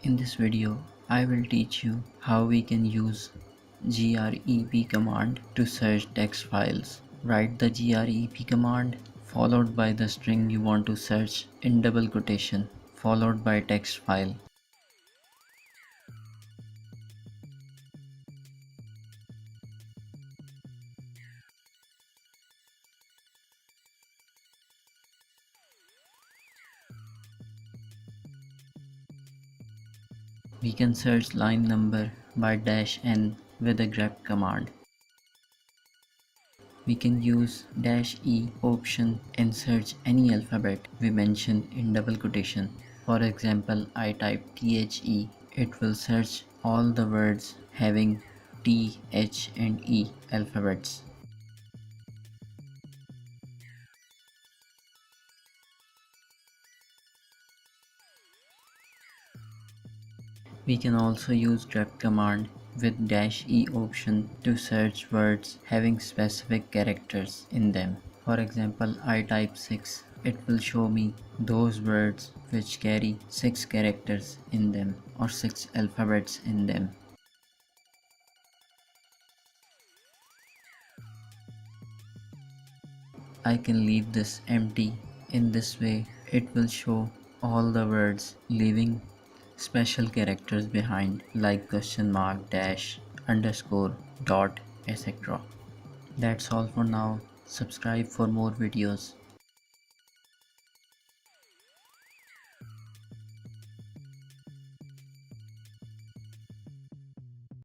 In this video, I will teach you how we can use grep command to search text files. Write the grep command followed by the string you want to search in double quotation followed by text file. We can search line number by -n with the grep command. We can use -e option and search any alphabet we mention in double quotation. For example, I type THE, it will search all the words having T, H and E alphabets. We can also use grep command with -e option to search words having specific characters in them. For example, I type 6. It will show me those words which carry 6 characters in them or 6 alphabets in them. I can leave this empty. In this way, it will show all the words leaving special characters behind like question mark, dash, underscore, dot, etc. That's all for now. Subscribe for more videos.